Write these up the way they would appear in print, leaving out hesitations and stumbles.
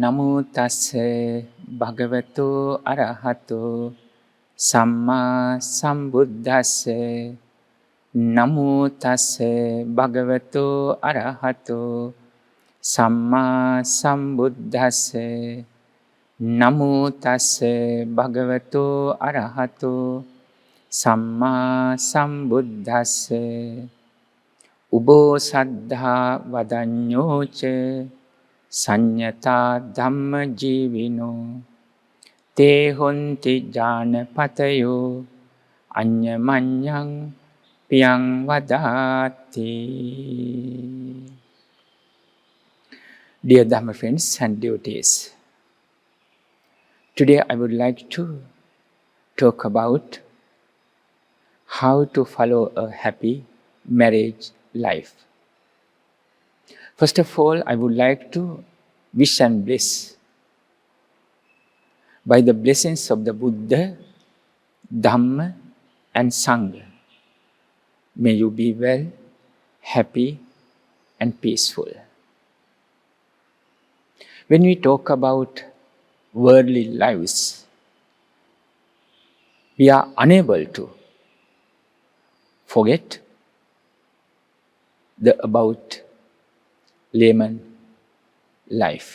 නමෝ තස්ස භගවතු අරහතෝ සම්මා සම්බුද්දස්ස නමෝ තස්ස භගවතු අරහතෝ සම්මා සම්බුද්දස්ස නමෝ තස්ස භගවතු අරහතෝ සම්මා සම්බුද්දස්ස උබෝ සද්ධා වදඤ්ඤෝච සංයතා ධම්ම ජීවිනෝ තේ හොන්ති ඥානපතයෝ අඤ්ඤමඤ්ඤං පියං වදාති. Dear Dharma friends and devotees, today I would like to talk about how to follow a happy marriage life. First of all, I would like to wish and bless by the blessings of the Buddha, Dharma and Sangha. May you be well, happy and peaceful. When we talk about worldly lives, we are unable to forget about layman life.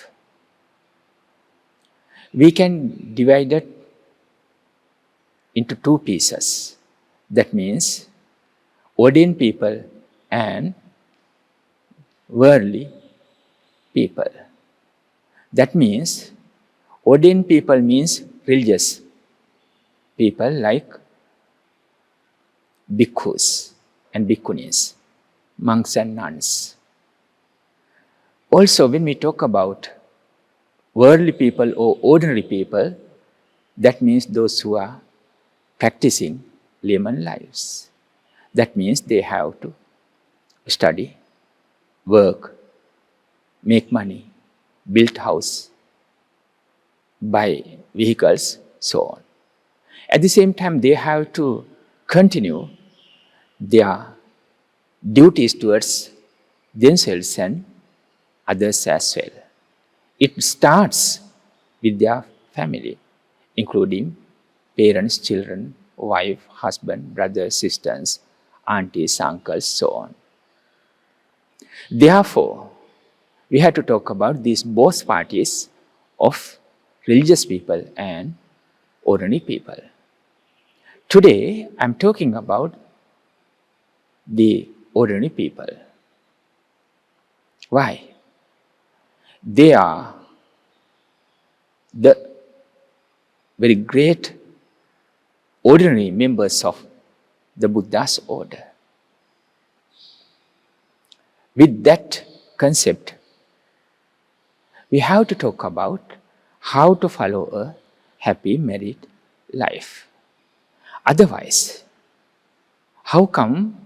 We can divide it into two pieces. That means ordained people and worldly people. That means ordained people means religious people like bhikkhus and bhikkhunis, monks and nuns. Also, when we talk about worldly people or ordinary people, that means those who are practicing layman lives. That means they have to study, work, make money, build house, buy vehicles, so on. At the same time, they have to continue their duties towards themselves and others as well. It starts with their family, including parents, children, wife, husband, brothers, sisters, aunties, uncles, so on. Therefore, we have to talk about these both parties of religious people and ordinary people. Today, I'm talking about the ordinary people. Why? They are the very great ordinary members of the Buddha's order. With that concept, we have to talk about how to follow a happy married life. Otherwise, how come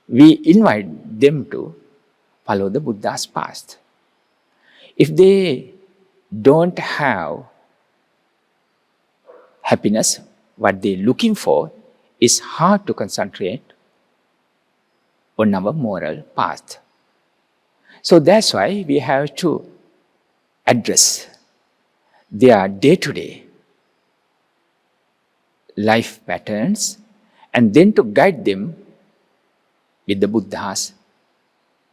we invite them to follow the Buddha's path? If they don't have happiness, what they're looking for is hard to concentrate on our moral path. So that's why we have to address their day-to-day life patterns and then to guide them with the Buddha's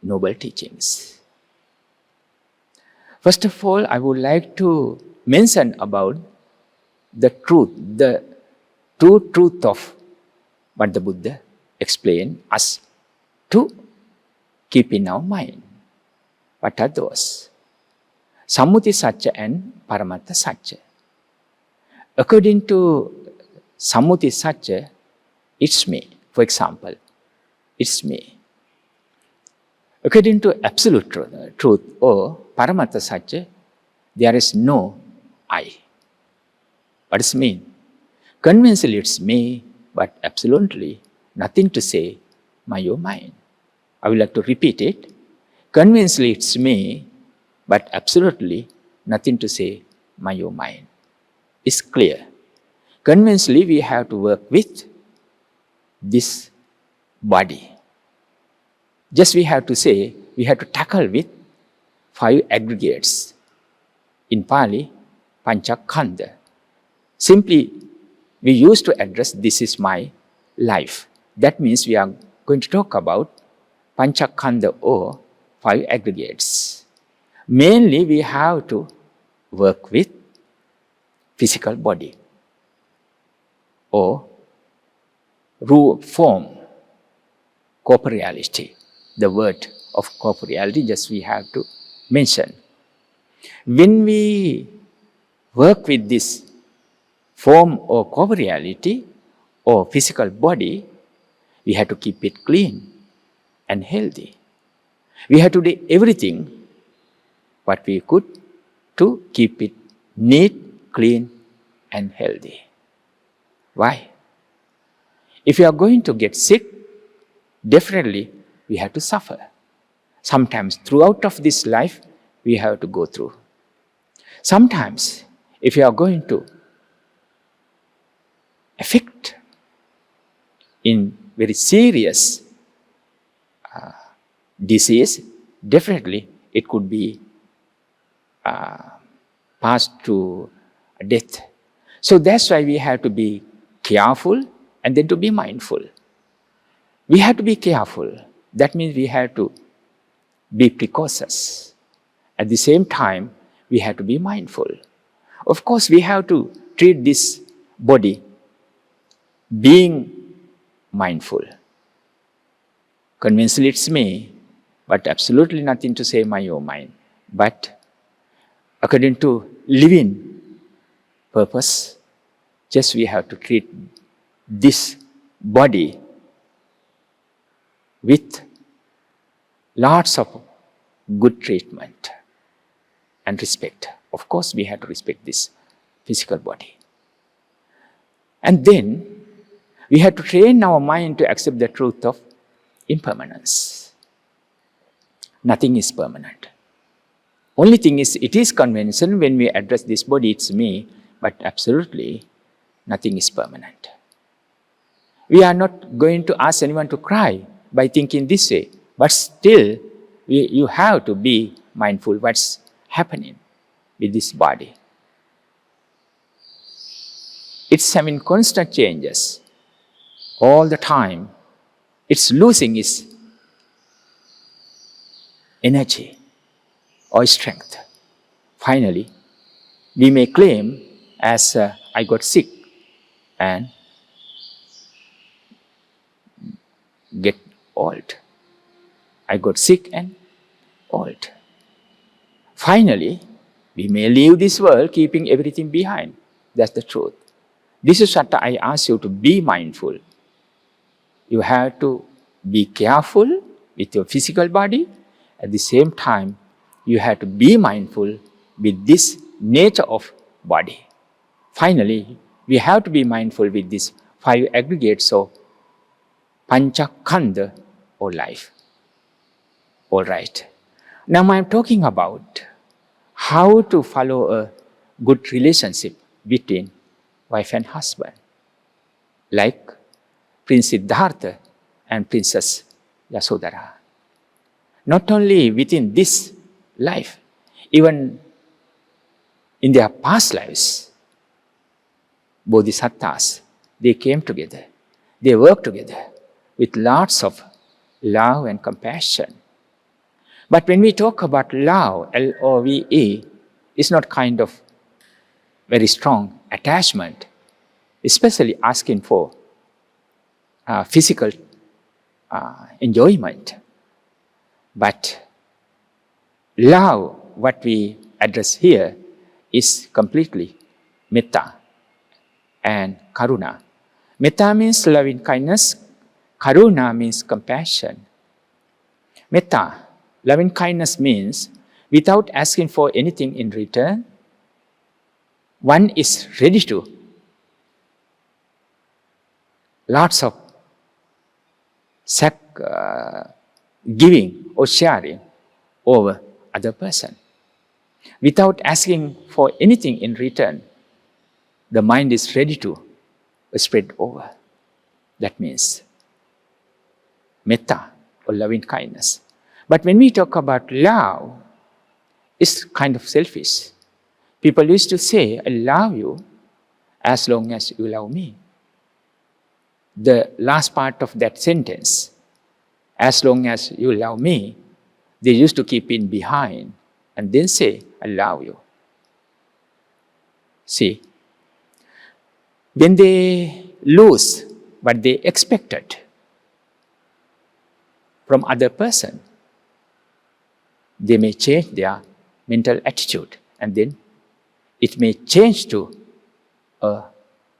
noble teachings. First of all, I would like to mention about the truth, the true truth of what the Buddha explained us to keep in our mind. What are those? Sammuti Satcha and Paramatta Satcha. According to Sammuti Satcha, it's me. For example, it's me. According to absolute truth or Paramatta Satcha, there is no I. What does it mean? Conventionally it's me, but absolutely nothing to say my or mine. I would like to repeat it. Conventionally it's me, but absolutely nothing to say my or mine. It's clear. Conventionally we have to work with this body. Just we have to say, we have to tackle with 5 aggregates. In Pali, Panchakhanda. Simply, we used to address this is my life. That means we are going to talk about Panchakhanda or 5 aggregates. Mainly, we have to work with physical body or form, corporeality. The word of corporeality just we have to mention. When we work with this form or corporeality or physical body, we have to keep it clean and healthy. We have to do everything what we could to keep it neat, clean and healthy. Why? If you are going to get sick, definitely we have to suffer. Sometimes throughout of this life, we have to go through. Sometimes, if you are going to affect in very serious disease, definitely it could be passed to death. So that's why we have to be careful and then to be mindful. We have to be careful. That means we have to be precautious. At the same time, we have to be mindful. Of course, we have to treat this body being mindful. Conventionally, it's me, but absolutely nothing to say my own mind. But according to living purpose, just we have to treat this body with lots of good treatment and respect. Of course, we have to respect this physical body. And then, we have to train our mind to accept the truth of impermanence. Nothing is permanent. Only thing is, it is convention when we address this body, it's me, but absolutely nothing is permanent. We are not going to ask anyone to cry by thinking this way, but still, you have to be mindful what's happening with this body. It's having constant changes all the time. It's losing its energy or strength. Finally, we may claim as I got sick and get old. I got sick and old. Finally, we may leave this world keeping everything behind. That's the truth. This is what I ask you to be mindful. You have to be careful with your physical body. At the same time, you have to be mindful with this nature of body. Finally, we have to be mindful with these 5 aggregates of Panchakhanda or life. All right. Now I'm talking about how to follow a good relationship between wife and husband, like Prince Siddhartha and Princess Yasodhara. Not only within this life, even in their past lives, Bodhisattvas, they came together. They worked together with lots of love and compassion. But when we talk about love, L-O-V-E, it's not kind of very strong attachment, especially asking for physical enjoyment. But love, what we address here, is completely metta and karuna. Metta means loving kindness. Karuna means compassion. Metta, loving kindness means without asking for anything in return, one is ready to lots of giving or sharing over other person. Without asking for anything in return, the mind is ready to spread over. That means metta or loving kindness. But when we talk about love, is kind of selfish. People used to say, I love you as long as you love me. The last part of that sentence, as long as you love me, they used to keep in behind and then say, I love you. See, when they lose what they expected from other person, they may change their mental attitude and then it may change to a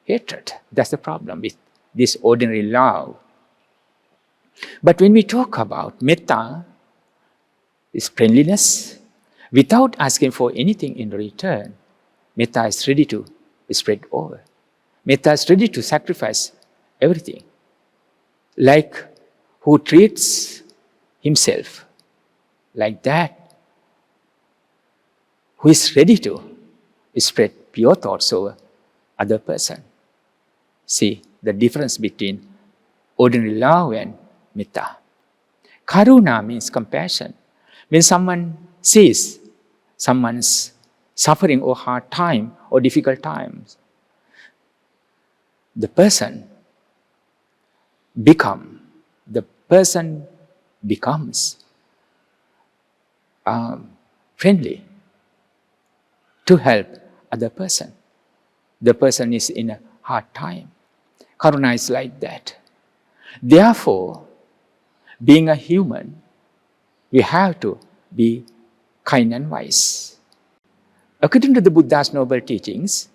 hatred. That's the problem with this ordinary love. But when we talk about metta, is friendliness, without asking for anything in return, metta is ready to spread over. Metta is ready to sacrifice everything. Like who treats himself like that, who is ready to spread pure thoughts over other person. See the difference between ordinary love and metta. Karuna means compassion. When someone sees someone's suffering or hard time or difficult times, the person becomes friendly to help other person. The person is in a hard time. Karuna is like that. Therefore, being a human, we have to be kind and wise. According to the Buddha's noble teachings,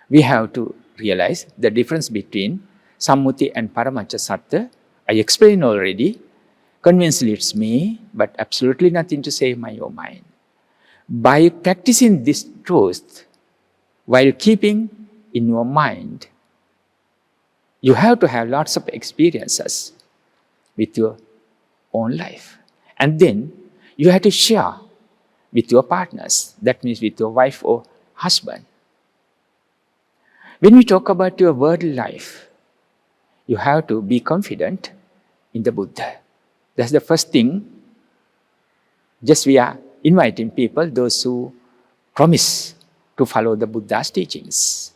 we have to realize the difference between Sammuti and Paramacha Sattva. I explained already. Convincingly it's me, but absolutely nothing to say in my own mind. By practicing this truth, while keeping in your mind, you have to have lots of experiences with your own life. And then you have to share with your partners. That means with your wife or husband. When we talk about your worldly life, you have to be confident in the Buddha. That's the first thing. Just we are inviting people, those who promise to follow the Buddha's teachings.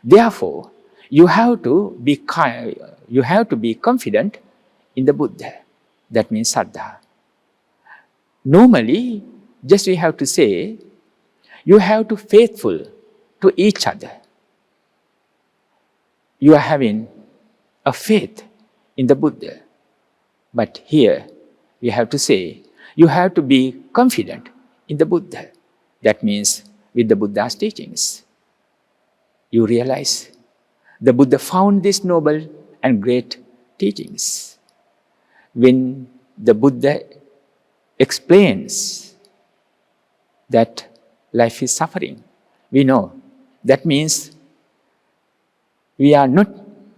Therefore, you have to be confident in the Buddha. That means Saddha. Normally, just we have to say, you have to be faithful to each other. You are having a faith in the Buddha. But here, we have to say, you have to be confident in the Buddha. That means with the Buddha's teachings. You realize the Buddha found these noble and great teachings. When the Buddha explains that life is suffering, we know that means we are not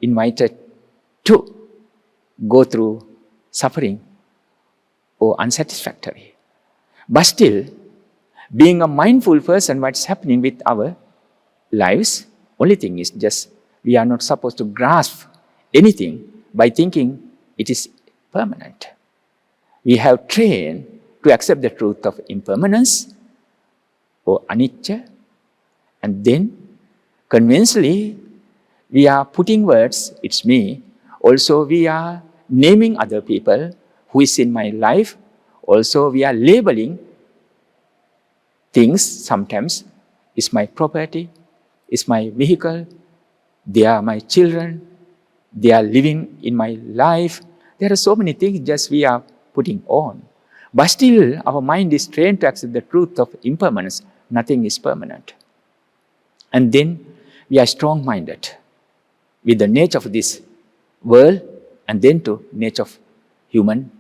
invited to go through suffering or unsatisfactory. But still, being a mindful person, what's happening with our lives, only thing is just we are not supposed to grasp anything by thinking it is permanent. We have trained to accept the truth of impermanence or anicca, and then convincingly we are putting words, it's me. Also we are naming other people who is in my life. Also we are labeling things. Sometimes it's my property, it's my vehicle, they are my children, they are living in my life. There are so many things just we are putting on. But still our mind is trained to accept the truth of impermanence. Nothing is permanent. And then we are strong-minded with the nature of this world and then to nature of human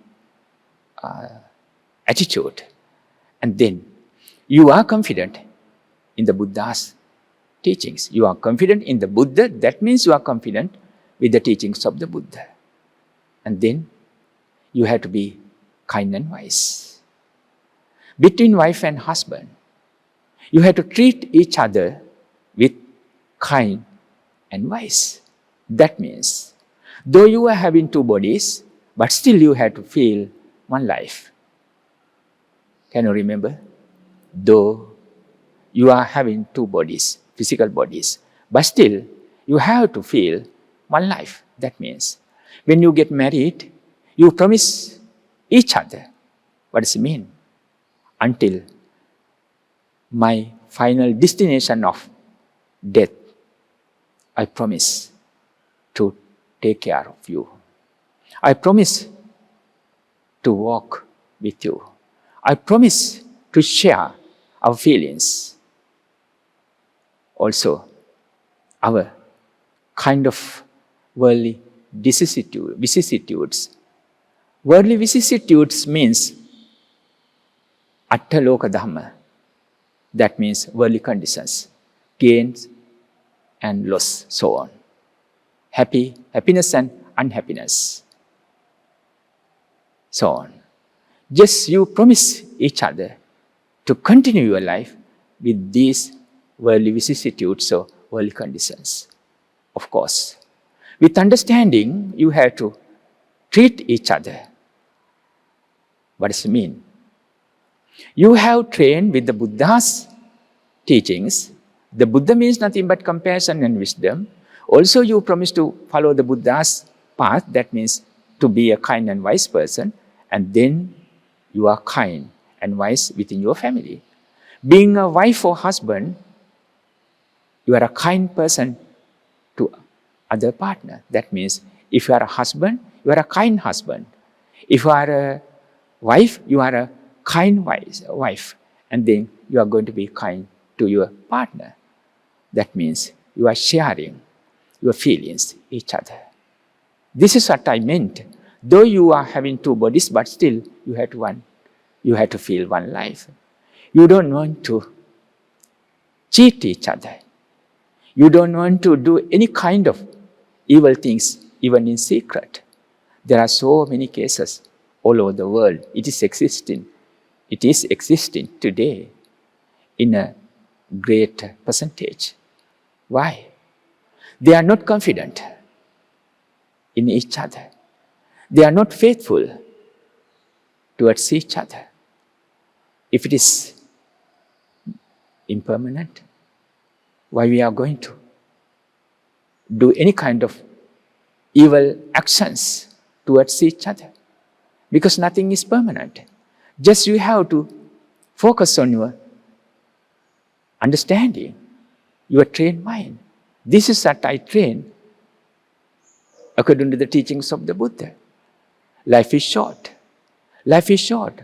attitude. And then you are confident in the Buddha's teachings. You are confident in the Buddha. That means you are confident with the teachings of the Buddha. And then you have to be kind and wise. Between wife and husband, you have to treat each other with kind and wise. That means, though you are having two bodies, but still you have to feel one life. Can you remember? though you are having two bodies, physical bodies, but still you have to feel one life. That means when you get married, you promise each other. What does it mean? Until my final destination of death, I promise to take care of you. I promise to walk with you. I promise to share our feelings. Also, our kind of worldly vicissitudes. Worldly vicissitudes means Aloka Dharma. That means worldly conditions, gains and loss, so on. Happiness and unhappiness, so on. Just you promise each other to continue your life with these worldly vicissitudes or worldly conditions. Of course, with understanding, you have to treat each other. What does it mean? You have trained with the Buddha's teachings. The Buddha means nothing but compassion and wisdom. Also, you promise to follow the Buddha's path. That means to be a kind and wise person. And then you are kind and wise within your family. Being a wife or husband, you are a kind person to other partner. That means if you are a husband, you are a kind husband. If you are a wife, you are a kind wife. And then you are going to be kind to your partner. That means you are sharing your feelings each other. This is what I meant. Though you are having two bodies, but still you have to feel one life. You don't want to cheat each other. You don't want to do any kind of evil things, even in secret. There are so many cases all over the world. It is existing today in a great percentage. Why? They are not confident in each other. They are not faithful towards each other. If it is impermanent, why we are going to do any kind of evil actions towards each other? Because nothing is permanent. Just you have to focus on your understanding, your trained mind. This is what I train according to the teachings of the Buddha. Life is short. Life is short.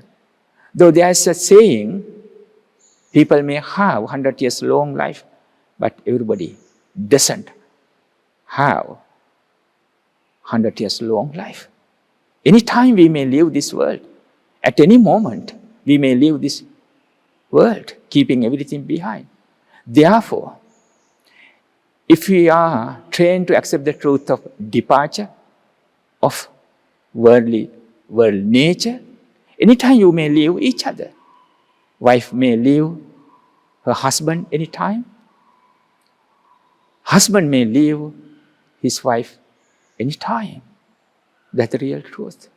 Though there is a saying, people may have 100 years long life, but everybody doesn't have 100 years long life. Anytime we may leave this world. At any moment, we may leave this world, keeping everything behind. Therefore, if we are trained to accept the truth of departure, of world nature, anytime you may leave each other. Wife may leave her husband anytime. Husband may leave his wife anytime. That's the real truth.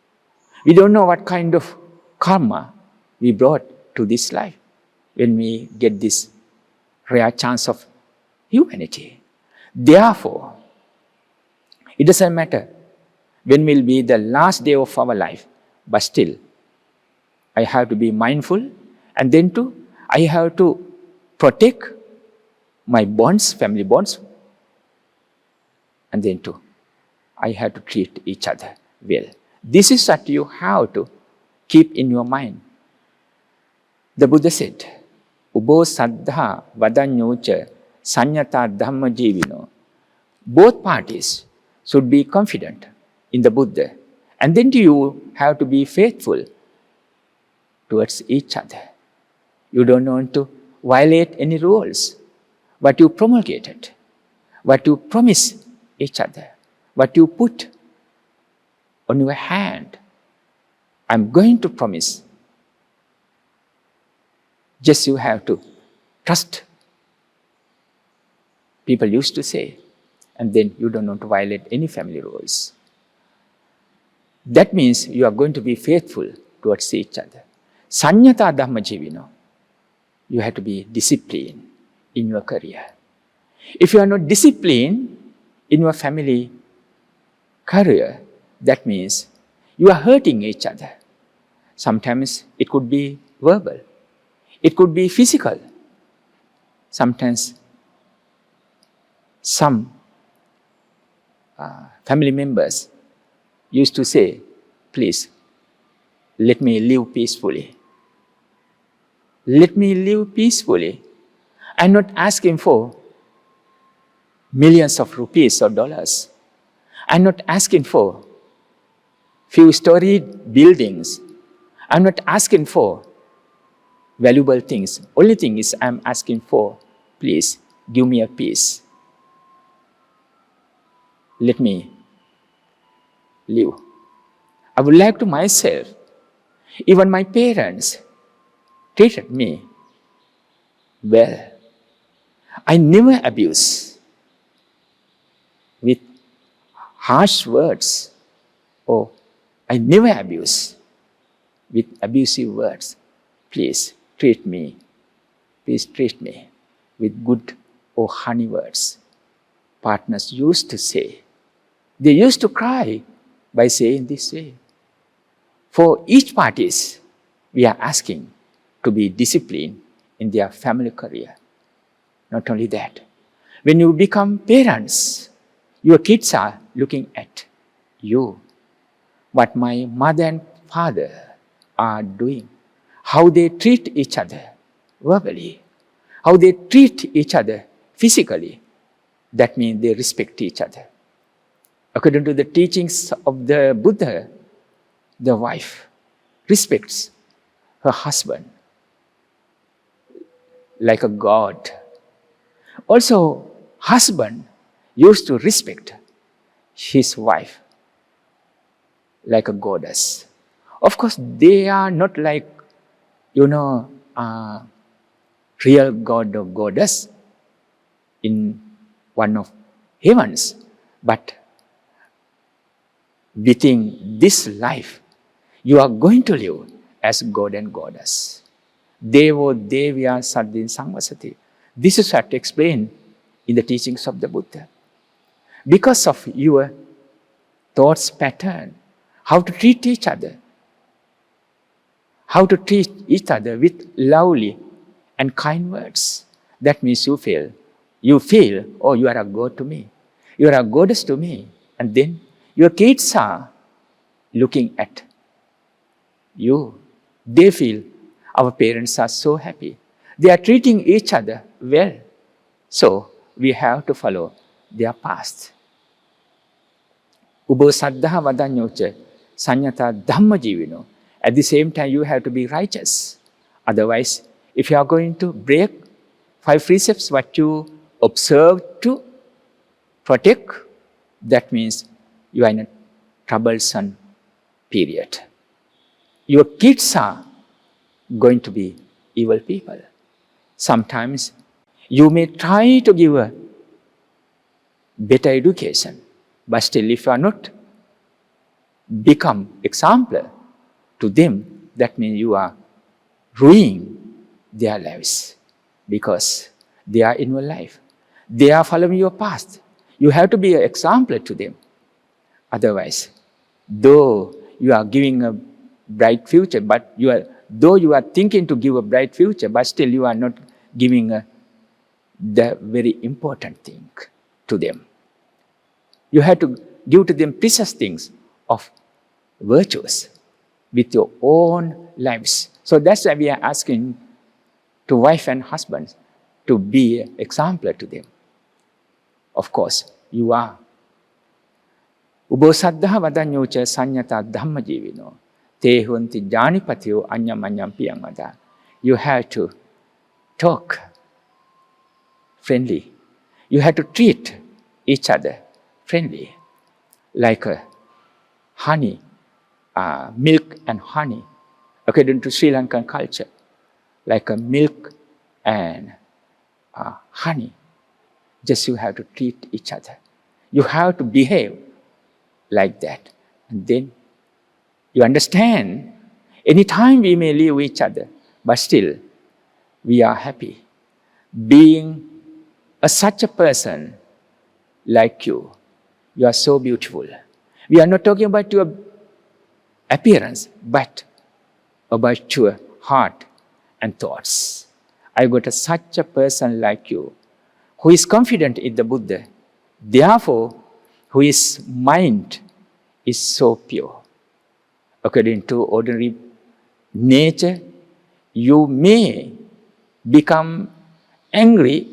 We don't know what kind of karma we brought to this life when we get this rare chance of humanity. Therefore, it doesn't matter when will be the last day of our life, but still, I have to be mindful, and then too, I have to protect my bonds, family bonds, and then too, I have to treat each other well. This is what you have to keep in your mind. The Buddha said, Ubo saddha vadanyocha sanyata dhamma jivino. Both parties should be confident in the Buddha. And then you have to be faithful towards each other. You don't want to violate any rules. What you promulgated, what you promise each other, what you put on your hand. I'm going to promise. Just you have to trust. People used to say, and then you don't want to violate any family rules. That means you are going to be faithful towards each other. Sanyata dhamma jivino. you have to be disciplined in your career. If you are not disciplined in your family career, that means you are hurting each other. Sometimes it could be verbal. It could be physical. Sometimes some family members used to say, please, let me live peacefully. Let me live peacefully. I'm not asking for millions of rupees or dollars. I'm not asking for few-storied buildings. I'm not asking for valuable things. Only thing is I'm asking for, please, give me a peace. Let me live. I would like to myself, even my parents treated me well. I never abuse with harsh words, or I never abuse with abusive words. Please treat me with good or honey words. Partners used to say. They used to cry by saying this way. For each parties, we are asking to be disciplined in their family career. Not only that, when you become parents, your kids are looking at you. What my mother and father are doing, how they treat each other verbally, how they treat each other physically. That means they respect each other. According to the teachings of the Buddha, the wife respects her husband like a god. Also, husband used to respect his wife like a goddess. Of course, they are not like, real god or goddess in one of heavens, but within this life, you are going to live as God and Goddess. Devo Devya Saddin Samvasati. This is what explained in the teachings of the Buddha. Because of your thoughts pattern, how to treat each other, how to treat each other with lovely and kind words. That means you feel, oh, you are a God to me. You are a goddess to me. And then your kids are looking at you. They feel our parents are so happy. They are treating each other well. So we have to follow their past. Ubo saddha vadanyocha sanyata dhamma jivino. At the same time, you have to be righteous. Otherwise, if you are going to break 5 precepts, what you observe to protect, that means you are in a troublesome period. Your kids are going to be evil people. Sometimes you may try to give a better education, but still if you are not become example to them, that means you are ruining their lives because they are in your life. They are following your path. You have to be an example to them. Otherwise, though you are giving a bright future, but though you are thinking to give a bright future, but still you are not giving the very important thing to them. You have to give to them precious things of virtues with your own lives. So that's why we are asking to wife and husbands to be an example to them. Of course, you are. Ubo saddha vadanyocha sanyata dhamma jivino. Te hunti janipatyo anyam anyam piyang vada. You have to talk friendly. You have to treat each other friendly. Like honey, milk and honey. According to Sri Lankan culture. Like milk and honey. Just you have to treat each other. You have to behave like that. And then you understand, anytime we may leave each other, but still we are happy. Being such a person like you are so beautiful. We are not talking about your appearance, but about your heart and thoughts. I got such a person like you who is confident in the Buddha, therefore, whose mind is so pure. According to ordinary nature, you may become angry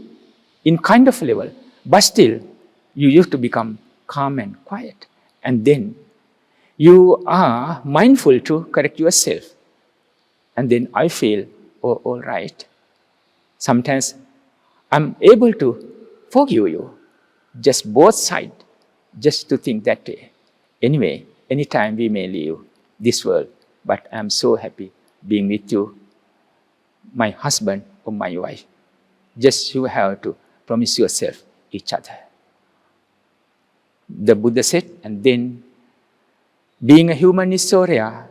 in kind of level, but still you used to become calm and quiet. And then you are mindful to correct yourself. And then I feel, oh, all right. Sometimes I'm able to forgive you, just both sides, just to think that way. Anyway, anytime we may leave this world, but I'm so happy being with you, my husband or my wife. Just you have to promise yourself each other. The Buddha said, and then being a human is so rare,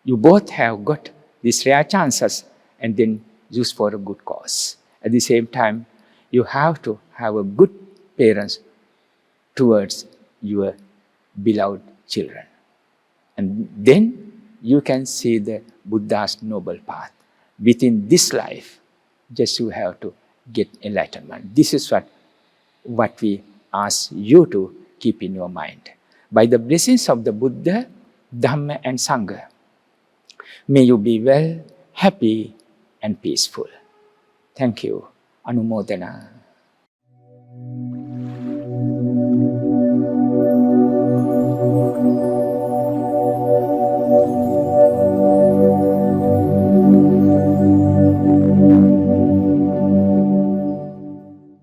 you both have got these rare chances and then use for a good cause. At the same time, you have to have a good parents towards your beloved children. And then you can see the Buddha's noble path. Within this life, just you have to get enlightenment. This is what we ask you to keep in your mind. By the blessings of the Buddha, Dharma and Sangha, may you be well, happy and peaceful. Thank you. Anumodana.